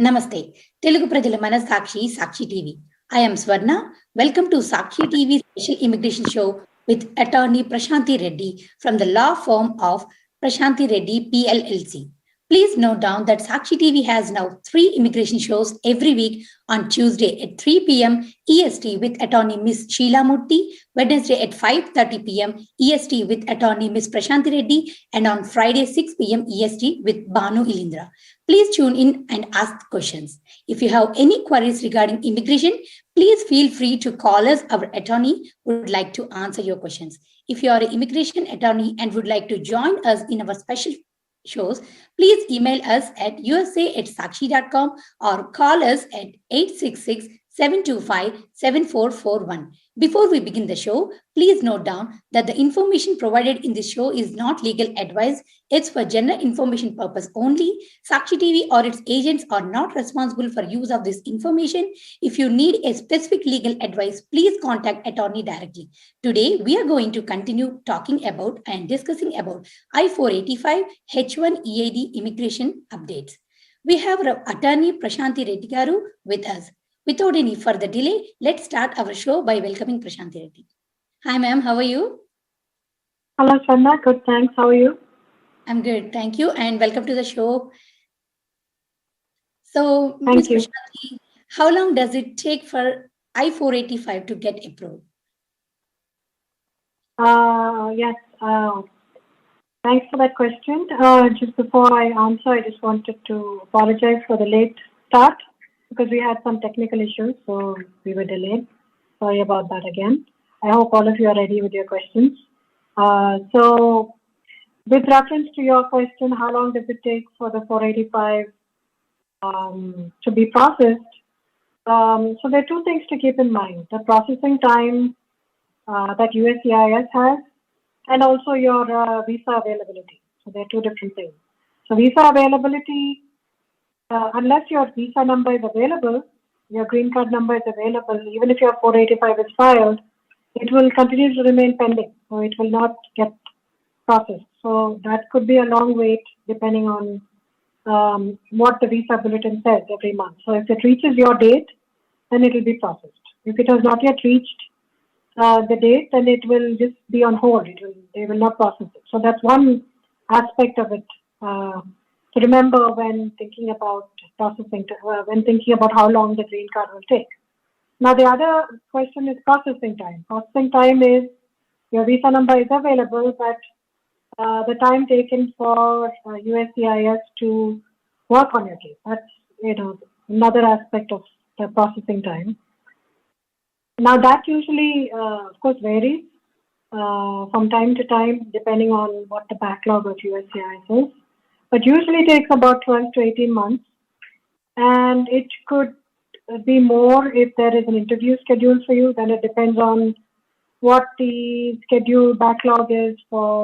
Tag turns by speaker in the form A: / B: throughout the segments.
A: నమస్తే. తెలుగు ప్రజల మన సాక్షి TV. I am Swarna. Welcome to Sakshi TV special immigration show with attorney Prashanthi Reddy from the law firm of Prashanthi Reddy PLLC. Please note down that Sakshi TV has now 3 immigration shows every week on Tuesday at 3 p.m. EST with attorney Miss Sheila Murthy, Wednesday at 5:30 p.m. EST with attorney Miss Prashanthi Reddy, and on Friday 6 p.m. EST with Banu Ilindra. Please tune in and ask questions. If you have any queries regarding immigration, please feel free to call us. Our attorney would like to answer your questions. If you are an immigration attorney and would like to join us in our special shows, please email us at usa@sakshi.com or call us at 866-725-7441. Before we begin the show, please note down that the information provided in this show is not legal advice. It's for general information purpose only. Sakshi TV or its agents are not responsible for use of this information. If you need a specific legal advice, please contact attorney directly. Today, we are going to continue talking about and discussing about I-485 H1 EAD immigration updates. We have our attorney Prashanthi Reddy garu with us. Without any further delay, let's start our show by welcoming Prashanthi Reddy. Hi, ma'am. How are you?
B: Hello, Swarna. Good, thanks. How are you?
A: I'm good. Thank you. And welcome to the show. So,
B: Thank
A: Ms.
B: you.
A: Prashanthi, how long does it take for I-485 to get approved?
B: Yes, thanks for that question. Just before I answer, I just wanted to apologize for the late start because we had some technical issues, so we were delayed. Sorry about that again. I hope all of you are ready with your questions. So, with reference to your question, how long does it take for the 485 to be processed? So there are two things to keep in mind: the processing time that USCIS has, and also your visa availability. So they're two different things. So visa availability, unless your visa number is available, your green card number is available, even if your 485 is filed, it will continue to remain pending. So it will not get processed. So that could be a long wait depending on what the visa bulletin says every month. So if it reaches your date, then it will be processed. If it has not yet reached the date, then it will just be on hold. They will not process it. So that's one aspect of it to remember when thinking about processing, when thinking about how long the green card will take. Now, the other question is processing time. Processing time is your visa number is available, but the time taken for USCIS to work on your case. That's another aspect of the processing time. Now that usually, of course, varies from time to time depending on what the backlog of USCIS is, but usually takes about 12 to 18 months, and it could be more if there is an interview scheduled for you. Then it depends on what the schedule backlog is for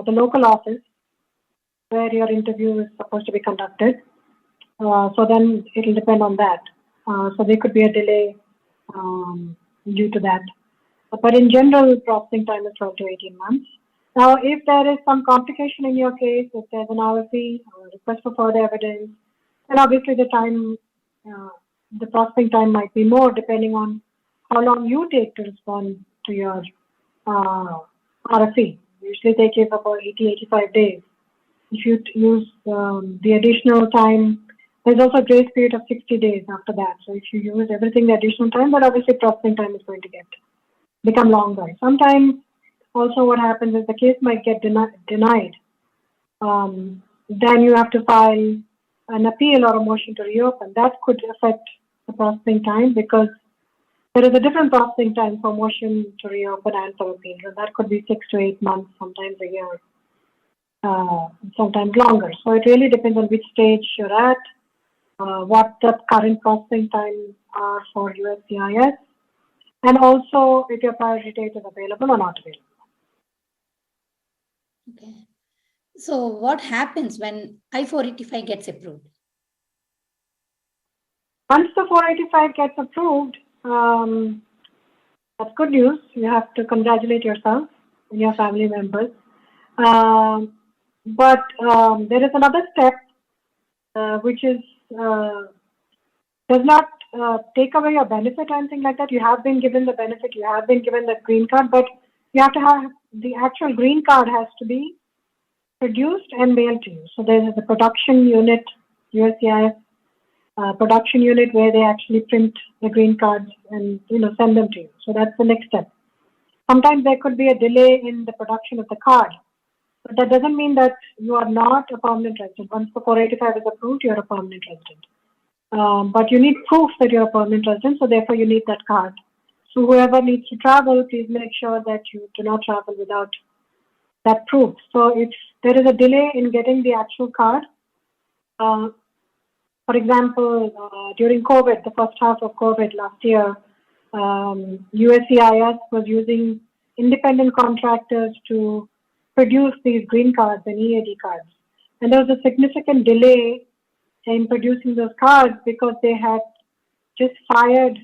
B: the local office where your interview is supposed to be conducted. So then it will depend on that. So there could be a delay due to that. But in general, processing time is 12 to 18 months. Now, if there is some complication in your case, if there's an RFE or request for further evidence, then obviously the processing time might be more depending on how long you take to respond to your RFE. Usually they give about 80-85 days. If you use the additional time, there's also a grace period of 60 days after that. So if you use everything the additional time, but obviously processing time is going to become longer. Sometimes also what happens is the case might get denied. Then you have to file an appeal or a motion to reopen. That could affect the processing time because there is a different processing time for motion to reopen and for appeal. And that could be 6 to 8 months, sometimes a year, sometimes longer. So it really depends on which stage you're at. What the current processing time are for USCIS, and also if your priority date is available or not available.
A: Okay. So what happens when I-485 gets approved?
B: Once the 485 gets approved, that's good news. You have to congratulate yourself and your family members. But there is another step which is does not take away your benefit or anything like that. You have been given the benefit, you have been given the green card, but you have to have the actual green card has to be produced and mailed to you. So there is a production unit, USCIS production unit, where they actually print the green cards and send them to you. So that's the next step. Sometimes there could be a delay in the production of the card, but that doesn't mean that you are not a permanent resident. Once the 485 is approved, you're a permanent resident. But you need proof that you're a permanent resident, so therefore you need that card. So whoever needs to travel, please make sure that you do not travel without that proof. So if there is a delay in getting the actual card, for example, during COVID, the first half of COVID last year, USCIS was using independent contractors to produce these green cards and EAD cards. And there was a significant delay in producing those cards because they had just fired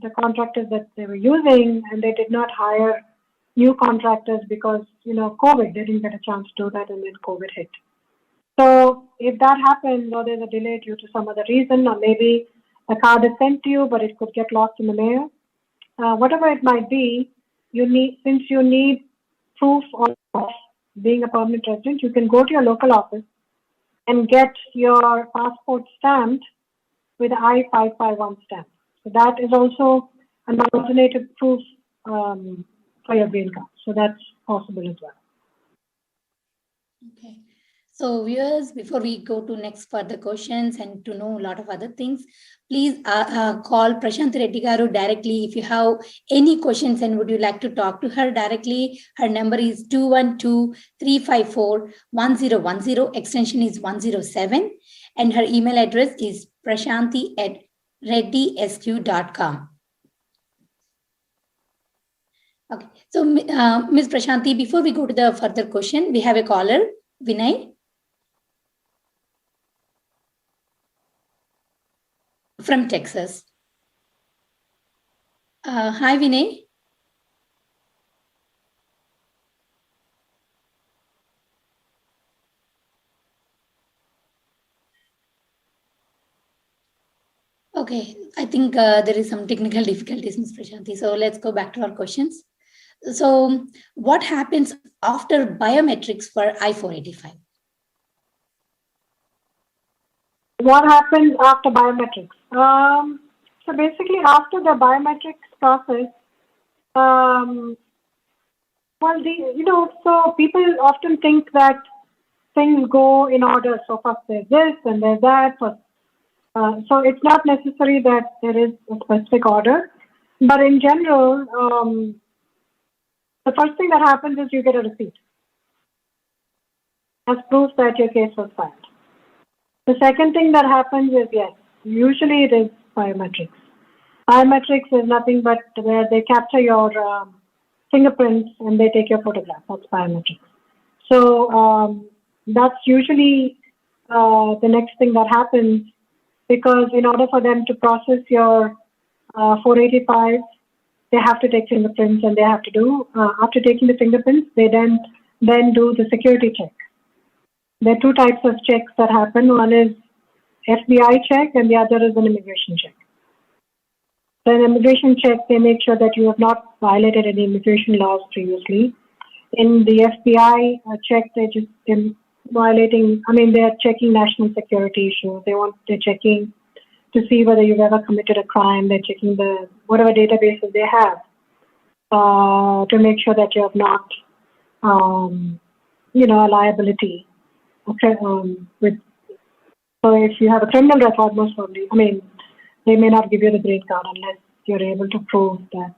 B: the contractors that they were using, and they did not hire new contractors because, COVID, they didn't get a chance to do that, and then COVID hit. So if that happens, or there's a delay due to some other reason, or maybe a card is sent to you, but it could get lost in the mail, whatever it might be, since you need proof of being a permanent resident, you can go to your local office and get your passport stamped with the I-551 stamp. So that is also an alternative proof for your green card. So that's possible as well.
A: Okay. So viewers, before we go to next further questions and to know a lot of other things, please call Prashanthi Reddy Garu directly if you have any questions and would you like to talk to her directly. Her number is 212-354-1010, extension is 107, and her email address is prashanthi@reddysq.com. Okay, so Ms. Prashanthi, before we go to the further question, we have a caller, Vinay from Texas. Hi, Vinay. Okay, I think there is some technical difficulties, Ms. Prashanthi. So let's go back to our questions. So what happens after biometrics for I-485?
B: What happens after biometrics? So basically, after the biometrics process, so people often think that things go in order. So first there's this and there's that. So it's not necessary that there is a specific order, but in general, the first thing that happens is you get a receipt as proof that your case was filed. The second thing that happens is, yes, usually it is biometrics. Biometrics is nothing but where they capture your fingerprints and they take your photograph. That's biometrics. So that's usually the next thing that happens, because in order for them to process your 485, they have to take fingerprints, and they have to do, after taking the fingerprints, they then do the security check. There are two types of checks that happen. One is FBI check and the other is an immigration check. So an immigration check, they make sure that you have not violated any immigration laws previously. In the FBI check, they're checking national security issues. They're checking to see whether you've ever committed a crime. They're checking whatever databases they have to make sure that you have not, a liability. Okay, so if you have a criminal record, most probably, they may not give you the green card unless you're able to prove that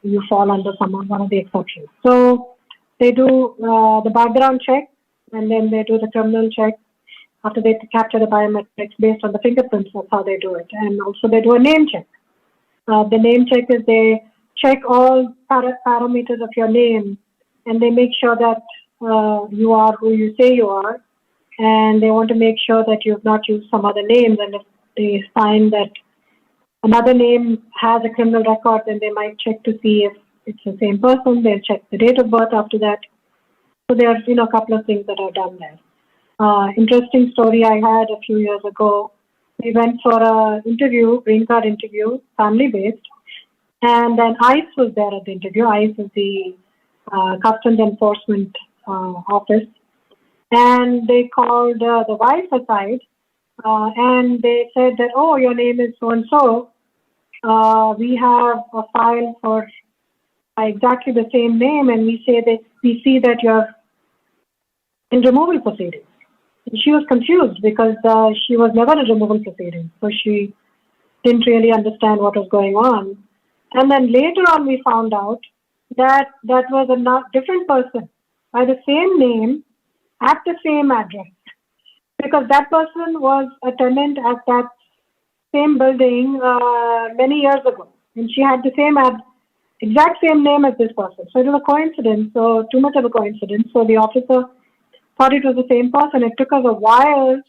B: you fall under one of the exceptions. So they do the background check, and then they do the criminal check after they capture the biometrics based on the fingerprints. That's how they do it. And also they do a name check. The name check is they check all parameters of your name, and they make sure that you are who you say you are, and they want to make sure that you have not used some other names. And if they find that another name has a criminal record, then they might check to see if it's the same person. They'll check the date of birth after that. So there are, a couple of things that are done there. Interesting story I had a few years ago We went for a interview, green card interview, family-based. And then ICE was there at the interview. ICE is the Customs Enforcement Office. And they called the wife aside and they said that, oh, your name is so-and-so. We have a file for exactly the same name, and we see that you're in removal proceedings. And she was confused because she was never in removal proceedings, so she didn't really understand what was going on. And then later on, we found out that that was a different person by the same name at the same address, because that person was a tenant at that same building many years ago, and she had the exact same name as this person. So it was a coincidence, so too much of a coincidence. So the officer thought it was the same person. It took us a while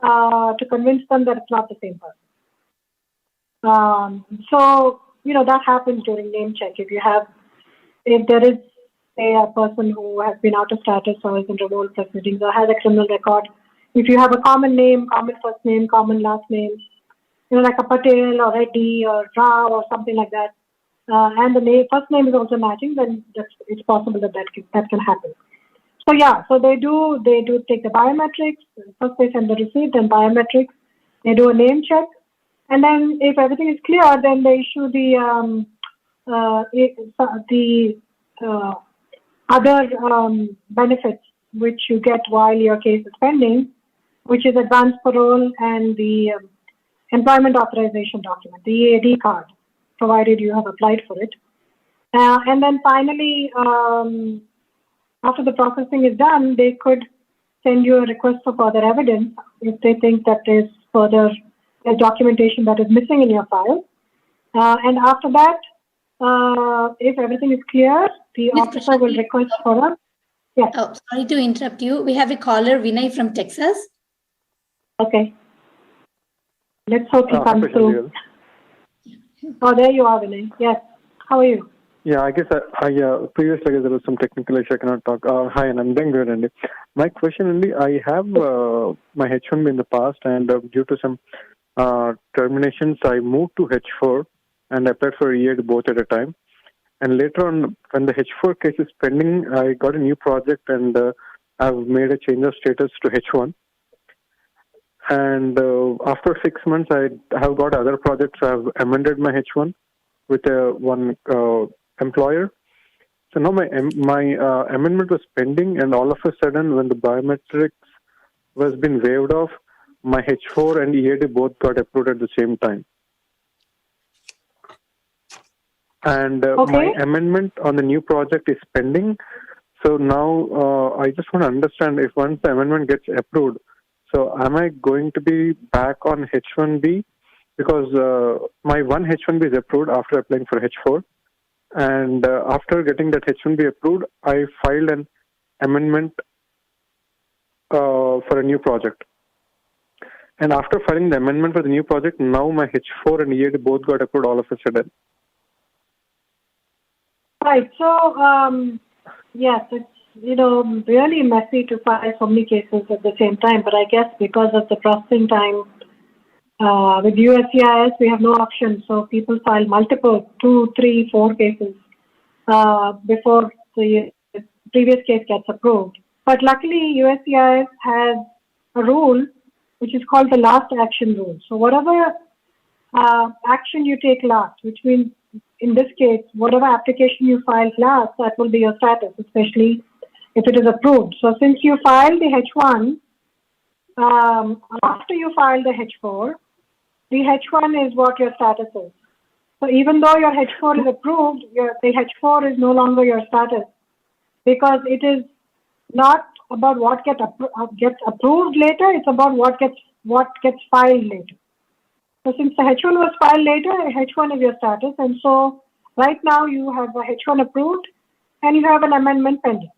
B: to convince them that it's not the same person. So, that happens during name check. If there is, say, a person who has been out of status or is in removal proceedings or has a criminal record, if you have a common name, common first name, common last name, like a Patel or Reddy or Rao or something like that, and the first name is also matching, then it's possible that can happen. So yeah, so they do take the biometrics. First they send the receipt, then biometrics. They do a name check, and then if everything is clear, then they issue the other benefits which you get while your case is pending, which is advance parole and the employment authorization document, the EAD card, provided you have applied for it. And then finally, after the processing is done, they could send you a request for further evidence if they think that there's further documentation that is missing in your file. And after that, if everything is clear, the officer will request for a... Yes.
A: Oh, sorry to interrupt you. We have a caller, Vinay from Texas.
B: Okay. Let's hope he comes through. Oh, there you are, Vinay. Yes. How are you?
C: Yeah, I guess previously there was some technical issue. I cannot talk. Hi, and I'm doing good, Andy. My question, Andy, I have my H1B in the past, and due to some terminations, I moved to H4 and applied for EAD both at a time. And later on, when the H4 case is pending, I got a new project and I've made a change of status to H1. And after 6 months, I have got other projects. I have amended my H1 with one employer. So now my amendment was pending, and all of a sudden, when the biometrics was been waived off, my H4 and EAD both got approved at the same time. And my amendment on the new project is pending. So now I just want to understand if once the amendment gets approved, so am I going to be back on H1B? Because my one H1B is approved after applying for H4. And after getting that H1B approved, I filed an amendment for a new project. And after filing the amendment for the new project, now my H4 and EAD both got approved all of a sudden.
B: Right. So, yes, it's, really messy to file so many cases at the same time. But I guess because of the processing time with USCIS, we have no option. So people file multiple, 2, 3, 4 cases before the previous case gets approved. But luckily, USCIS has a rule which is called the last action rule. So whatever action you take last, which means in this case, whatever application you filed last, that will be your status, especially if it is approved. So since you filed the H1, after you file the H4, the H1 is what your status is. So even though your H4 is approved, the H4 is no longer your status, because it is not about what gets approved later, it's about what gets filed later. So since the H1 was filed later, H1 is your status, and so right now you have a H1 approved and you have an amendment pending.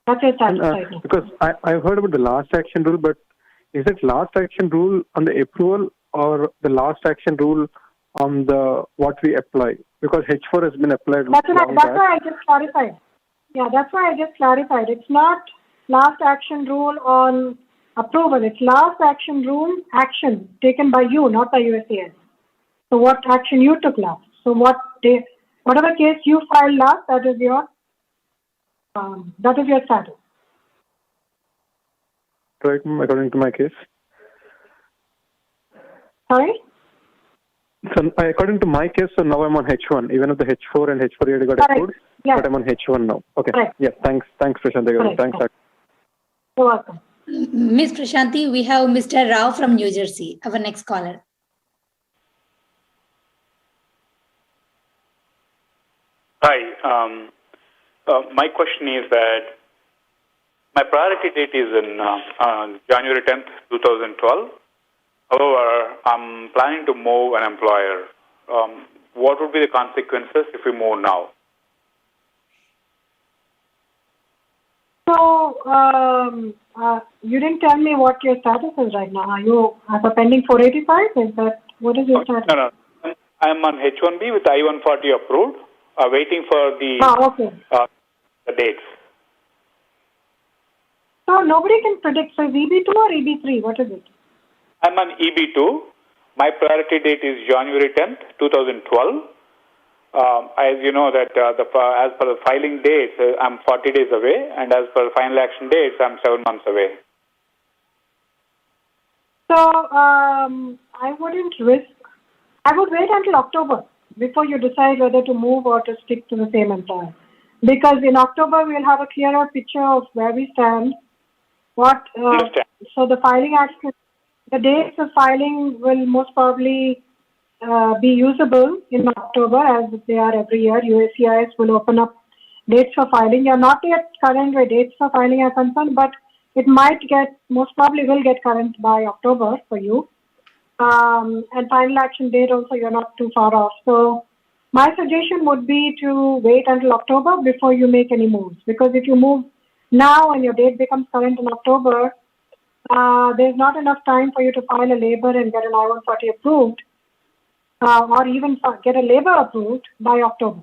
B: That's your status right now.
C: Because I've heard about the last action rule, but is it last action rule on the approval or the last action rule on the what we apply? Because H4 has been applied.
B: That's why I just clarified. Yeah, that's why I just clarified. It's not last action rule on approval. It's last action rule action taken by you, not by USCIS. So what action you took last? So whatever case you filed last, that is your status.
C: Right, according to my case.
B: Sorry?
C: So according to my case, so now I'm on H1, even if the H4 and H4 already got
B: Correct.
C: approved,
B: Yes.
C: but I'm on H1 now. Okay.
B: Correct.
C: Yeah, thanks, Prashanti.
B: Correct.
C: Thanks.
B: You're welcome.
A: Miss Prashanti, we have Mr. Rao from New Jersey, our next caller.
D: Hi. My question is that my priority date is in January 10th, 2012. However, I'm planning to move an employer. What would be the consequences if we move now?
B: So, you didn't tell me what your status is right now. Are you as a pending 485? Is that, what is your status?
D: No. I'm on H1B with I-140 approved, waiting for the,
B: Okay.
D: the dates.
B: So nobody can predict. So is EB2 or EB3? What is it?
D: I'm on EB2. My priority date is January 10th, 2012. As you know that as per the filing dates, I'm 40 days away, and as per the final action dates, I'm 7 months away.
B: So I wouldn't risk. I would wait until October before you decide whether to move or to stick to the same employer. Because in October we'll have a clearer picture of where we stand. So the filing action, the dates of filing will most probably be usable in October, as they are every year. USCIS will open up dates for filing. You're not yet current where dates for filing are concerned, but it might most probably will get current by October for you. And final action date also, you're not too far off. So my suggestion would be to wait until October before you make any moves. Because if you move now and your date becomes current in October, there's not enough time for you to file a labor and get an I-140 approved, or even get a labor approved by October.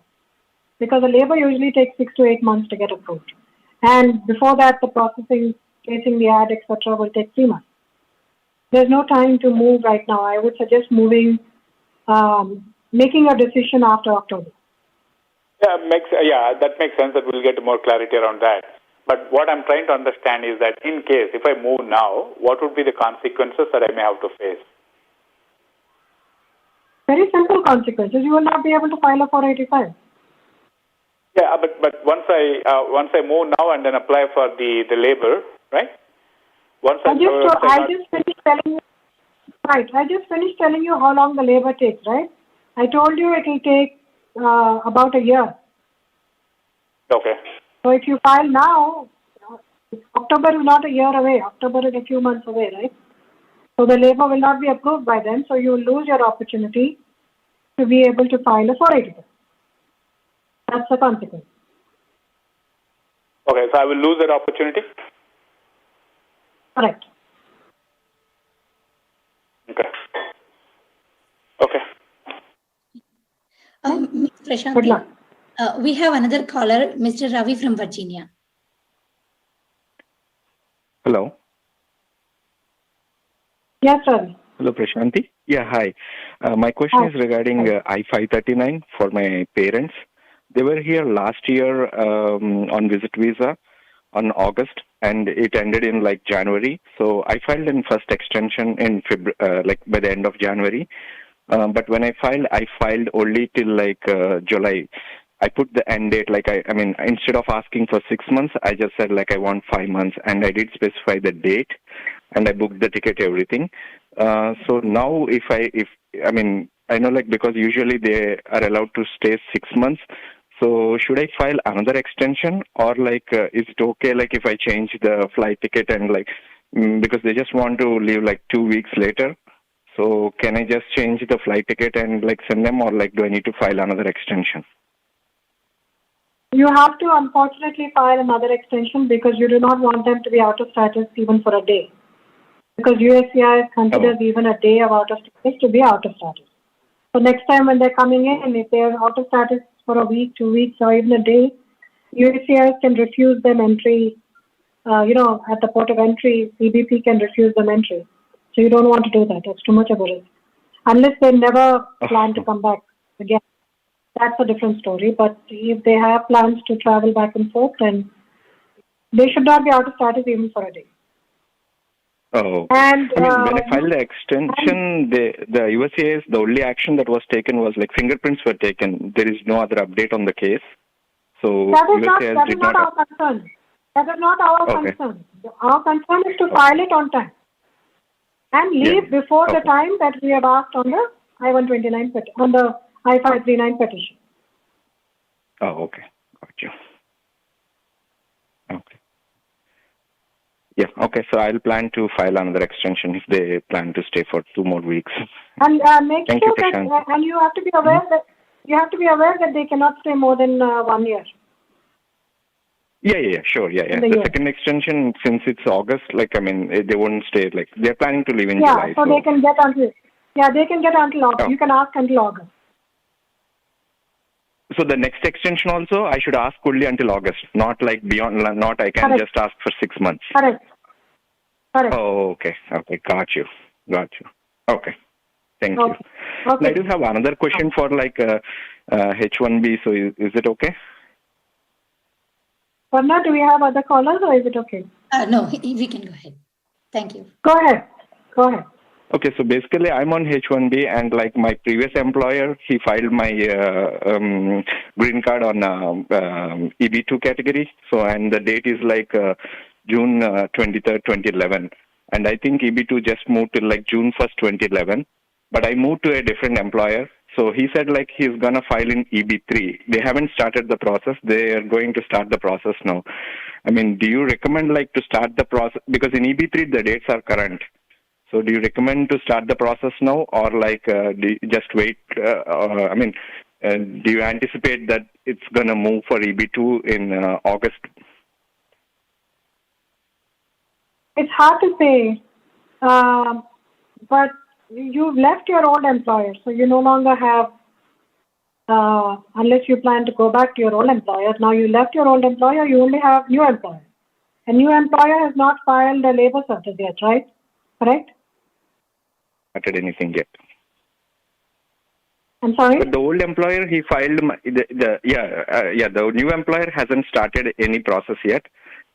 B: Because a labor usually takes 6 to 8 months to get approved. And before that, the processing, placing the ad, etc. will take 3 months. There's no time to move right now. I would suggest moving, making a decision after October.
D: Yeah, that makes sense. That we'll get more clarity around that. But what I'm trying to understand is that in case, if I move now, what would be the consequences that I may have to face?
B: Very simple consequences. You will not be able to file a 485.
D: Yeah, but once I move now and then apply for the labor, right? I
B: just finished telling you how long the labor takes, right? I told you it will take about a year.
D: Okay.
B: So if you file now, October is not a year away. October is a few months away, right? So the labor will not be approved by then. So you will lose your opportunity to be able to file a 485. That's the consequence.
D: Okay, so I will lose that opportunity?
B: Correct.
D: Okay.
A: Ms. Prashanti,
B: Good luck.
A: We have another caller, Mr. Ravi from Virginia.
E: Hello.
B: Yes, sir.
E: Hello, Prashanti. Yeah, hi. My question is regarding I-539 for my parents. They were here last year on visit visa on August, and it ended in January. So I filed in first extension in by the end of January. But when I filed only till July. I put the end date I mean instead of asking for 6 months, I just said I want 5 months, and I did specify the date, and I booked the ticket, everything. So now if I mean I know because usually they are allowed to stay 6 months. So should I file another extension, or is it okay if I change the flight ticket and because they just want to leave 2 weeks later? So can I just change the flight ticket and send them, or do I need to file another extension?
B: You have to unfortunately file another extension because you do not want them to be out of status even for a day. Because USCIS considers even a day of out of status to be out of status. So next time when they're coming in, if they're out of status for a week, 2 weeks, or even a day, USCIS can refuse them entry at the port of entry, EBP can refuse them entry. So you don't want to do that. That's too much of a risk. Unless they never plan to come back again. That's a different story. But if they have plans to travel back and forth, then they should not be out of status even for a day.
E: Oh,
B: and
E: I mean, when I filed the extension, the USCIS, the only action that was taken was like fingerprints were taken. There is no other update on the case. So
B: that is
E: USCIS
B: not our concern. That is not our concern. Our concern is to file it on time and leave before the time that we have asked on the I-129 on the I-539 petition.
E: Oh, okay. Got you. Okay. Yeah, okay. So I'll plan to file another extension if they plan to stay for 2 more weeks.
B: And make sure that, and you have to be aware that they cannot stay more than 1 year.
E: Yeah, sure. Yeah. The second extension, since it's August, they won't stay. Like they're planning to leave in July.
B: So they can get until. Yeah, they can get until August. Oh. You can ask until August.
E: So the next extension also, I should ask only until August, not like beyond. Not I can just ask for 6 months.
B: Correct.
E: Oh, okay. Got you. Okay. Thank you.
B: Okay.
E: I do have another question for H1B. So is it okay?
B: Varna, do we have other callers or is it okay?
A: No, we can go ahead. Thank you.
B: Go ahead.
E: Okay, so basically I'm on H1B and like my previous employer, he filed my green card on EB2 category. So, and the date is like June 23rd, 2011. And I think EB2 just moved to like June 1st, 2011. But I moved to a different employer. So he said like he's going to file in EB3. They haven't started the process. They are going to start the process now. I mean, do you recommend like to start the process? Because in EB3, the dates are current. So do you recommend to start the process now or like do you just wait? Do you anticipate that it's going to move for EB2 in August?
B: It's hard to say, but you've left your old employer, so you no longer have, unless you plan to go back to your old employer. Now you left your old employer, you only have new employer. A new employer has not filed a labor certificate yet, right? Correct?
E: Started anything yet?
B: I'm sorry?
E: But the old employer, he filed, the new employer hasn't started any process yet.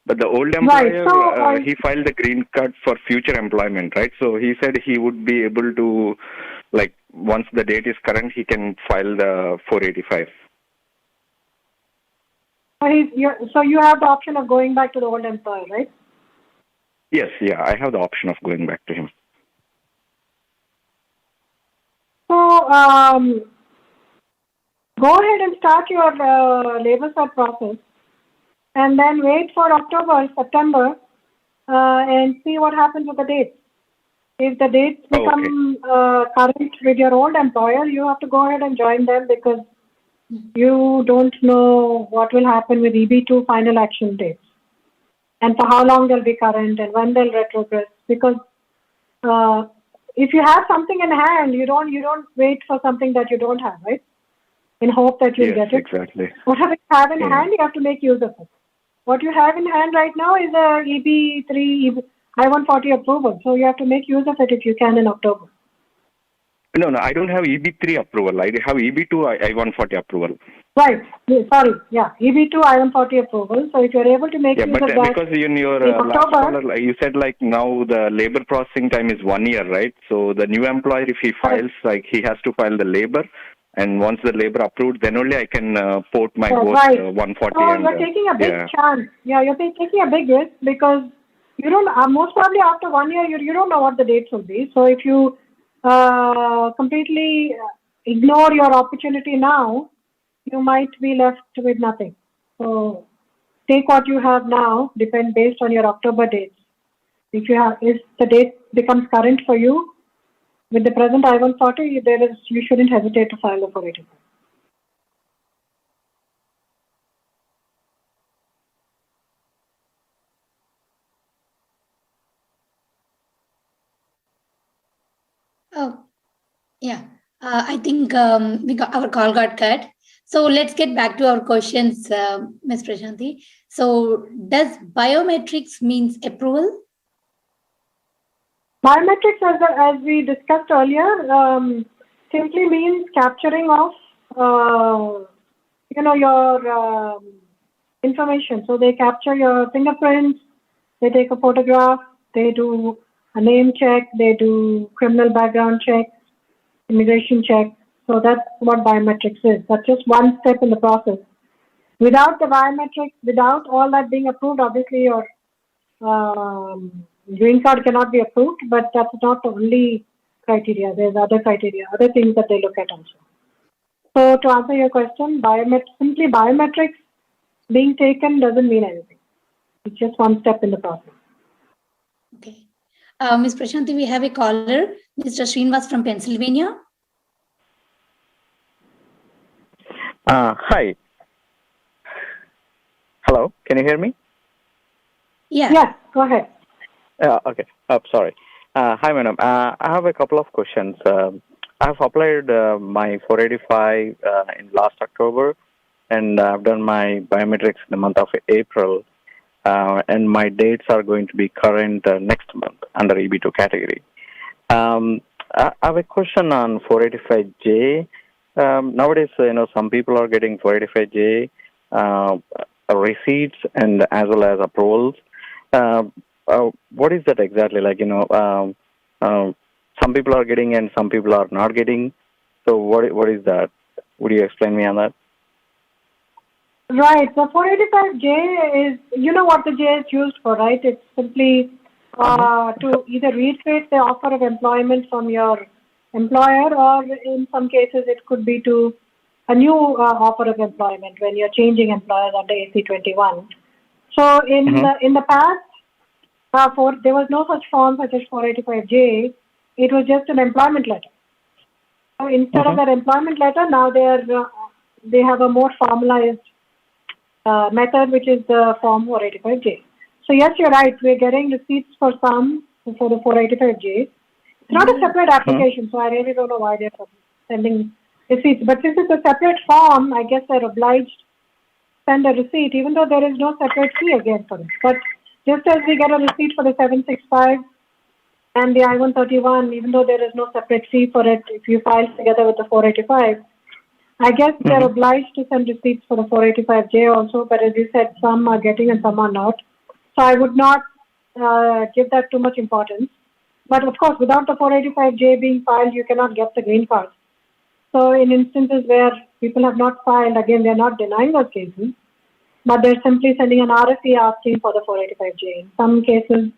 E: But the old employer, he filed the green card for future employment, right? So he said he would be able to, like, once the date is current, he can file the 485.
B: So you have the option of going back to the old employer, right?
E: Yes, I have the option of going back to him.
B: So go ahead and start your labor cert process. And then wait for September, and see what happens with the dates. If the dates become current with your old employer, you have to go ahead and join them because you don't know what will happen with EB2 final action dates and for how long they'll be current and when they'll retrogress. Because if you have something in hand, you don't wait for something that you don't have, right? In hope that you'll get it.
E: Exactly.
B: Whatever you have in hand, you have to make use of it. What you have in hand right now is a EB3 I-140 approval. So you have to make use of it if you can in October.
E: No, I don't have EB3 approval. I have EB2 I-140 approval.
B: Right. Sorry. Yeah. EB2 I-140 approval. So if you're able to make use of that.
E: Yeah, but because in your last caller, you said like now the labor processing time is 1 year, right? So the new employer, if he files, like he has to file the labor. And once the labor approved, then only I can port my 140.
B: So you're taking a big chance. Yeah, you're taking a big risk because you don't, most probably after 1 year, you don't know what the dates will be. So if you completely ignore your opportunity now, you might be left with nothing. So take what you have now, depend based on your October dates. If the date becomes current for you, with the present I-140, you shouldn't hesitate to file a 485.
A: Oh, yeah. I think our call got cut. So let's get back to our questions, Ms. Prashanti. So does biometrics means approval?
B: Biometrics, as we discussed earlier, simply means capturing of, your information. So they capture your fingerprints, they take a photograph, they do a name check, they do criminal background check, immigration check. So that's what biometrics is. That's just one step in the process. Without the biometrics, without all that being approved, obviously your green card cannot be approved, but that's not the only criteria. There's other criteria, other things that they look at also. So to answer your question, simply biometrics being taken doesn't mean anything. It's just one step in the process.
A: Okay. Ms. Prashanti, we have a caller, Mr. Srinivas from Pennsylvania.
F: Hi. Hello, can you hear me?
A: Yeah.
B: Yes, go ahead.
F: Okay. Sorry. Hi, madam. I have a couple of questions. I have applied my 485 in last October, and I've done my biometrics in the month of April, and my dates are going to be current next month under EB2 category. I have a question on 485J. Nowadays, some people are getting 485J receipts and as well as approvals. What is that exactly? Some people are getting and some people are not getting. So what is that? Would you explain me on that?
B: Right. So 485J is, you know what the J is used for, right? It's simply to either reiterate the offer of employment from your employer, or in some cases it could be to a new offer of employment when you're changing employers under AC21. So in the past, there was no such form such as 485J. It was just an employment letter. So instead of that employment letter, now they have a more formalized method, which is the form 485J. So yes, you're right. We're getting receipts for some for the 485J. It's not a separate application, so I really don't know why they're sending receipts. But since it's a separate form, I guess they're obliged to send a receipt, even though there is no separate fee again for it. But just as we get a receipt for the 765 and the I-131, even though there is no separate fee for it, if you file together with the 485, I guess they're obliged to send receipts for the 485J also. But as you said, some are getting and some are not. So I would not give that too much importance. But of course, without the 485J being filed, you cannot get the green card. So in instances where people have not filed, again, they're not denying those cases, but they're simply sending an RFE asking for the 485J. In some cases,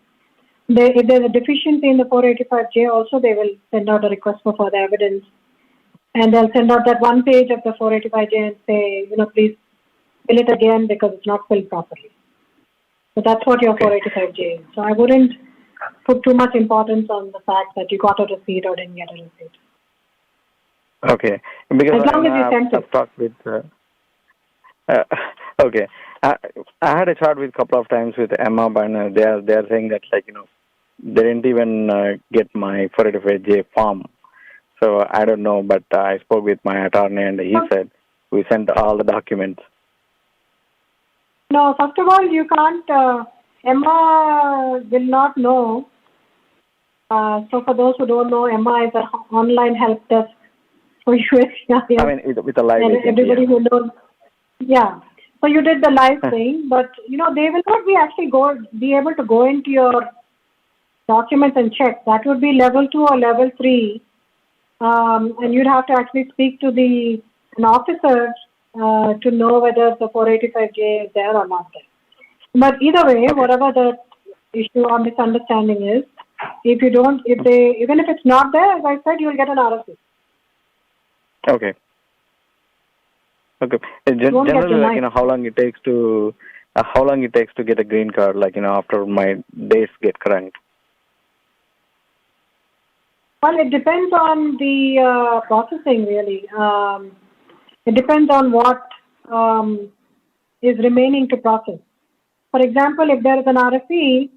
B: if there's a deficiency in the 485J also, they will send out a request for further evidence. And they'll send out that one page of the 485J and say, please fill it again because it's not filled properly. So that's what your 485J is. So I wouldn't put too much importance on the fact that you got a receipt or didn't get a receipt.
F: Okay. Because
B: as long as you sent it.
F: I've talked with... okay. I had a chat with a couple of times with Emma, but they're saying that, they didn't even get my 485J form. So I don't know, but I spoke with my attorney and he said we sent all the documents.
B: No, first of all, you can't, Emma will not know. So for those who don't know, Emma is an online help desk for USCIS.
F: I mean, with a live agent,
B: everybody who knows. Yeah. So you did the live thing, but, they will not be able to go into your documents and check. That would be level 2 or level 3. And you'd have to actually speak to an officer to know whether the 485J is there or not there. But either way, whatever the issue or misunderstanding is, even if it's not there, as I said, you'll get an RFE.
F: Okay. Okay. Generally, how long it takes to get a green card? After my days get current. Well,
B: it depends on the processing, really. It depends on what is remaining to process. For example, if there is an RFE,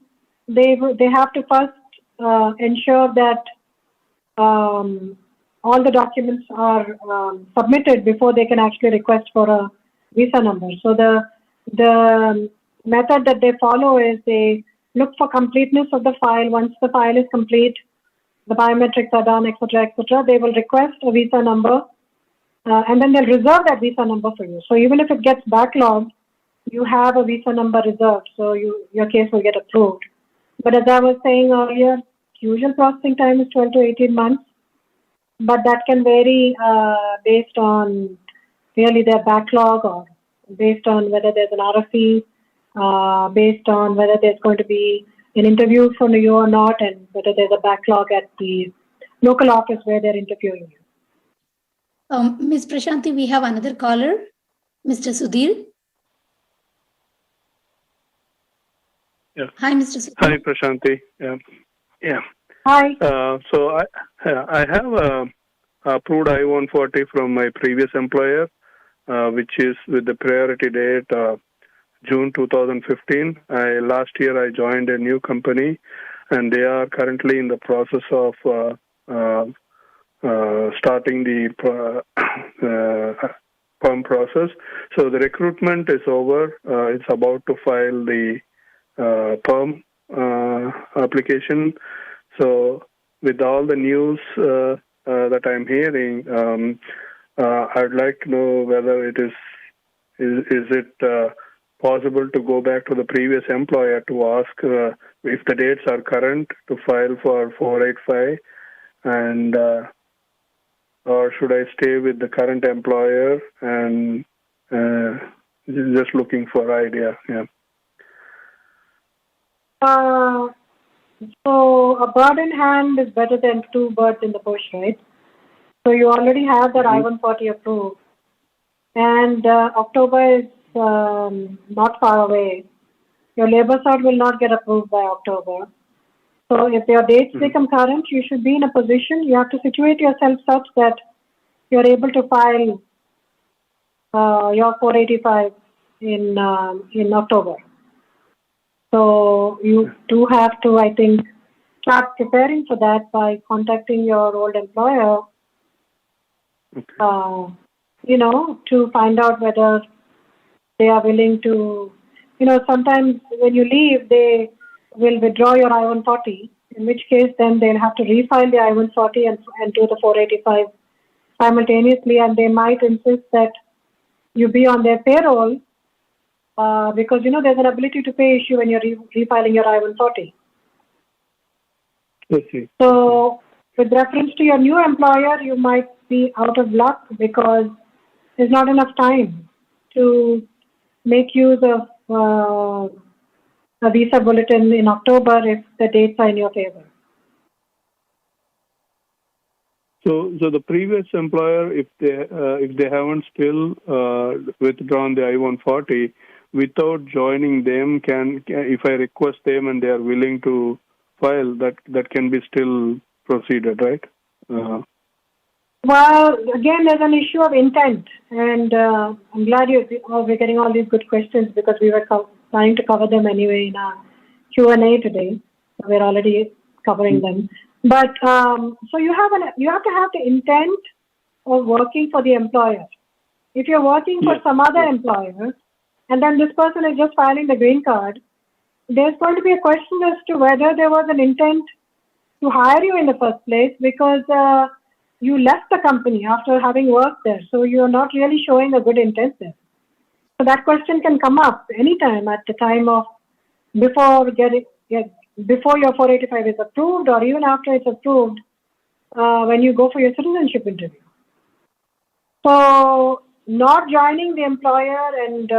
B: they have to first ensure that all the documents are submitted before they can actually request for a visa number. So the method that they follow is they look for completeness of the file. Once the file is complete, the biometrics are done, etc., they will request a visa number, and then they'll reserve that visa number for you. So even if it gets backlogged, you have a visa number reserved, so your case will get approved. But as I was saying earlier, usual processing time is 12 to 18 months, but that can vary based on really their backlog, or based on whether there's an RFE, based on whether there's going to be an interview from you or not, and whether there's a backlog at the local office where they're interviewing you.
A: Ms. Prashanti, we have another caller, Mr. Sudhir.
G: Yeah.
A: Hi, Mr. Sudhir.
G: Hi, Prashanti. Yeah.
B: Hi.
G: So I have approved I-140 from my previous employer, which is with the priority date June 2015. Last year I joined a new company, and they are currently in the process of starting the perm process. So the recruitment is over. It's about to file the perm application. So with all the news that I'm hearing, I'd like to know whether it is it possible to go back to the previous employer to ask if the dates are current to file for 485, and or should I stay with the current employer and just looking for idea? Yeah.
B: So a bird in hand is better than two birds in the bush, right? So you already have that I-140 approved, and October is not far away. Your labor cert will not get approved by October. So if your dates become current, you should be in a position, you have to situate yourself such that you're able to file your 485 in October. So you do have to, I think, start preparing for that by contacting your old employer, to find out whether they are willing to, sometimes when you leave, they will withdraw your I-140, in which case then they'll have to refile the I-140 and do the 485 simultaneously, and they might insist that you be on their payroll because, there's an ability to pay issue when you're refiling your I-140.
G: Let's see.
B: So with reference to your new employer, you might be out of luck because there's not enough time to make use of a visa bulletin in October if the dates are in your favor.
G: So the previous employer, if they haven't still withdrawn the I-140, without joining them, if I request them and they are willing to file, that can be still proceeded, right?
B: Well, again, there's an issue of intent, and I'm glad we're getting all these good questions because we were planning to cover them anyway in our Q&A today. We're already covering them. But so you have to have the intent of working for the employer. If you're working for some other employer, and then this person is just filing the green card, there's going to be a question as to whether there was an intent to hire you in the first place because you left the company after having worked there. So you're not really showing a good intent there. So that question can come up anytime at the time of before your 485 is approved, or even after it's approved when you go for your citizenship interview. So not joining the employer and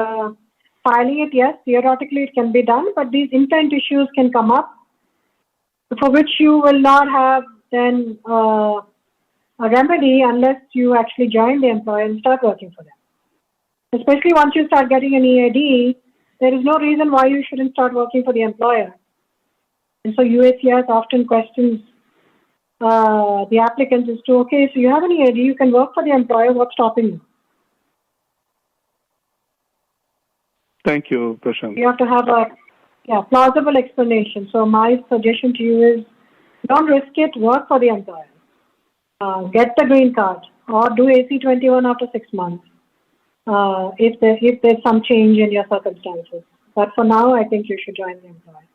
B: filing it, yes, theoretically it can be done, but these intent issues can come up for which you will not have then a remedy unless you actually join the employer and start working for them. Especially once you start getting an EAD, there is no reason why you shouldn't start working for the employer. And so USCIS often questions the applicants as to, okay, so you have an EAD, you can work for the employer, what's stopping you?
G: Thank you, Prashant.
B: You have to have a plausible explanation. So my suggestion to you is don't risk it, work for the employer. get the green card or do AC-21 after 6 months if there's some change in your circumstances. But for now, I think you should join the employer.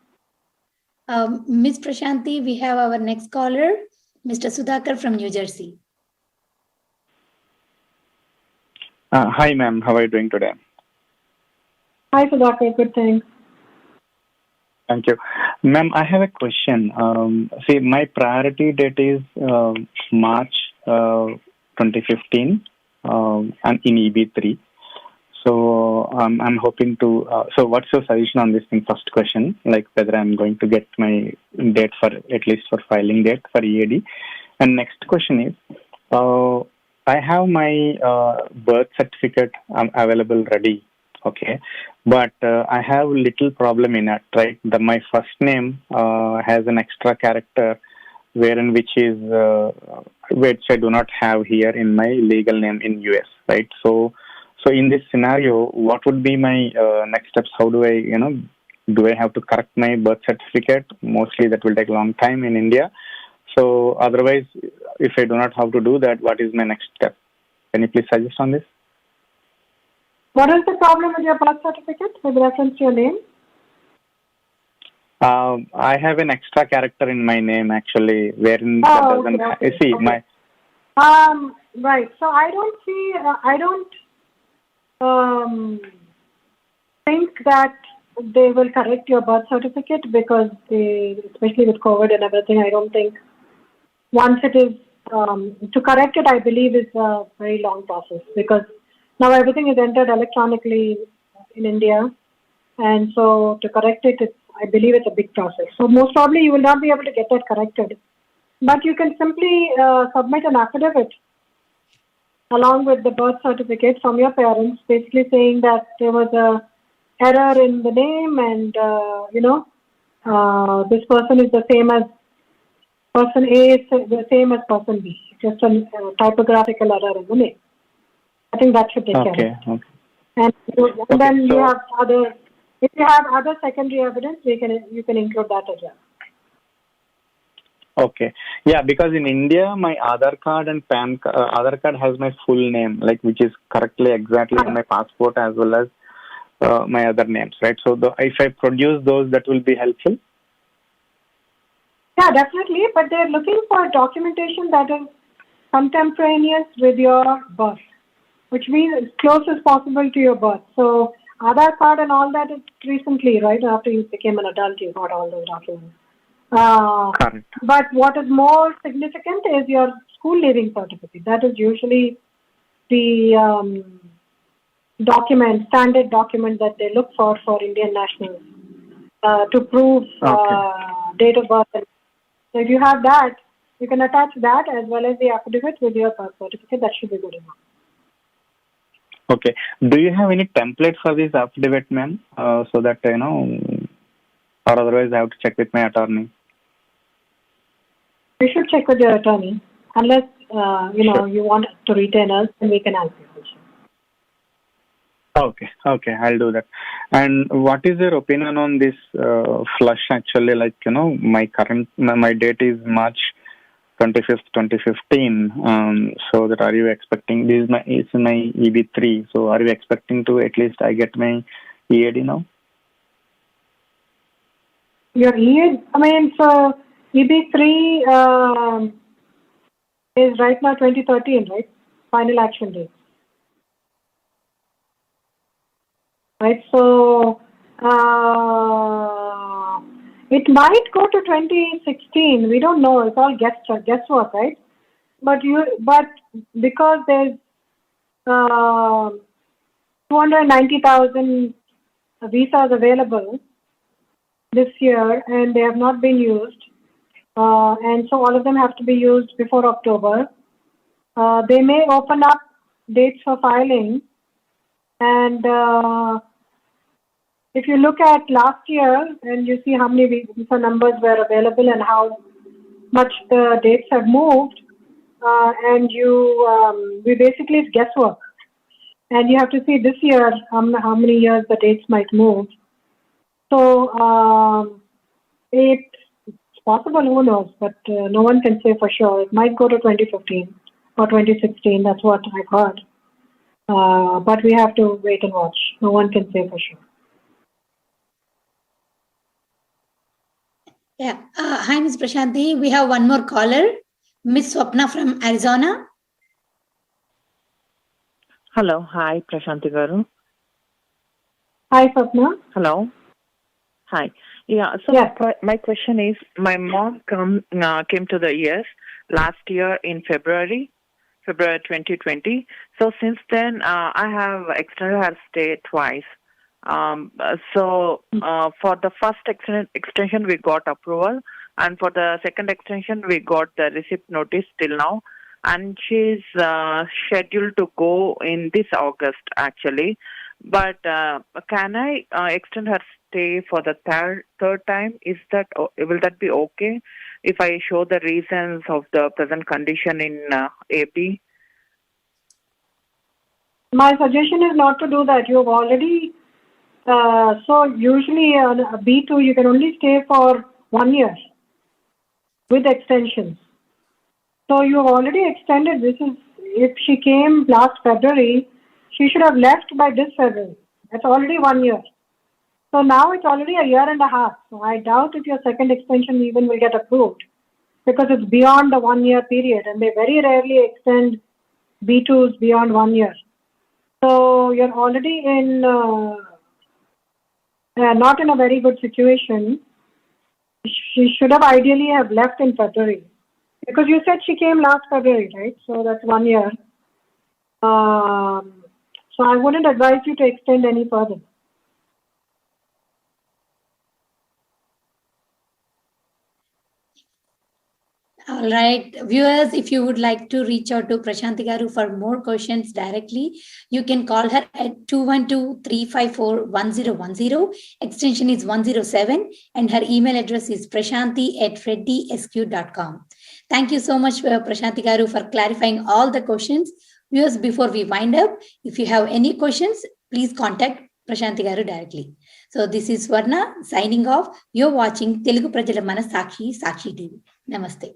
A: Ms. Prashanti, we have our next caller, Mr. Sudhakar from New Jersey.
H: Hi, ma'am. How are you doing today?
B: Hi, Sudhakar. Good, thanks.
H: Thank you. Ma'am, I have a question. See, my priority date is March 2015 and in EB3. So I'm hoping to, so what's your suggestion on this thing? First question, like whether I'm going to get my date for, at least for filing date for EAD. And next question is, I have my birth certificate available ready. Okay, but I have little problem in it, right? My first name has an extra character, wherein which I do not have here in my legal name in US, right? So in this scenario, what would be my next steps? How do I, do I have to correct my birth certificate? Mostly that will take a long time in India. So otherwise, if I do not have to do that, what is my next step? Can you please suggest on this?
B: What is the problem with your birth certificate with reference to your name?
H: I have an extra character in my name actually, wherein that doesn't.
B: Okay.
H: See my.
B: Right. So I don't think that they will correct your birth certificate because especially with COVID and everything, I don't think once it is to correct it, I believe is a very long process because now everything is entered electronically in India, and so to correct it, I believe it's a big process. So most probably you will not be able to get that corrected, but you can simply submit an affidavit along with the birth certificate from your parents, basically saying that there was a error in the name, and this person is the same as person A is the same as person B, just a typographical error in the name. I think that should take care of it.
H: Okay.
B: And then you have if you have other secondary evidence, you can include that as well.
H: Okay. Yeah, because in India, my Aadhaar card and PAN Aadhaar card has my full name, like which is correctly exactly in my passport as well as my other names, right? So if I produce those, that will be helpful.
B: Yeah, definitely. But they're looking for documentation that is contemporaneous with your birth, which means as close as possible to your birth. So Aadhaar card and all that is recently, right? After you became an adult, you got all those documents.
H: Correct.
B: But what is more significant is your school leaving certificate. That is usually the standard document that they look for Indian nationals to prove date of birth. So if you have that, you can attach that as well as the affidavit with your birth certificate. That should be good enough.
H: Okay. Do you have any template for this affidavit, ma'am? So that, or otherwise I have to check with my attorney.
B: You should check with your attorney. Unless,
H: Sure.
B: you want to retain us, then we can answer your question.
H: Okay, I'll do that. And what is your opinion on this flush actually? Like, my date is March 25th, 2015. So that are you expecting, it's my EB3. So are you expecting to at least I get my EAD now?
B: Your EAD, so EB3 is right now 2013, right? Final action date. Right, so it might go to 2016. We don't know. It's all guesswork, right? But because there's 290,000 visas available this year, and they have not been used, and so all of them have to be used before October. They may open up dates for filing. And if you look at last year and you see how many visa numbers were available and how much the dates have moved, and we basically it's guesswork. And you have to see this year how many years the dates might move. So it's possible, who knows? But no one can say for sure. It might go to 2015 or 2016. That's what I've heard. But we have to wait and watch. No one can say for sure.
A: Yeah. Hi, Ms. Prashanti. We have one more caller, Ms. Swapna from Arizona.
I: Hello. Hi, Prashanti Garu.
B: Hi, Swapna.
I: Hello. Hi. Yeah. So
B: Yes.
I: my question is, my mom came to the US last year in February 2020. So since then, I have extended her stay twice. For the first extension, we got approval, and for the second extension, we got the receipt notice till now. And she's scheduled to go in this August, actually. But can I extend her stay for the third time? Will that be okay if I show the reasons of the present condition in AP?
B: My suggestion is not to do that. You've already, so usually on a B2, you can only stay for 1 year with extensions. So you've already extended. If she came last February, she should have left by this February. That's already 1 year. So now it's already a year and a half. So I doubt if your second extension even will get approved because it's beyond the 1 year period, and they very rarely extend B2s beyond 1 year. So you're already in not in a very good situation. She should have ideally have left in February because you said she came last February, right? So that's 1 year. So I wouldn't advise you to extend any further.
A: All right, viewers, if you would like to reach out to Prashanti Garu for more questions directly, you can call her at 212-354-1010. Extension is 107, and her email address is prashanti@reddysq.com. Thank you so much, Prashanti Garu, for clarifying all the questions. Viewers, before we wind up, if you have any questions, please contact Prashanti Garu directly. So this is Swarna signing off. You're watching Telugu Prajala Mana Sakshi TV. Namaste.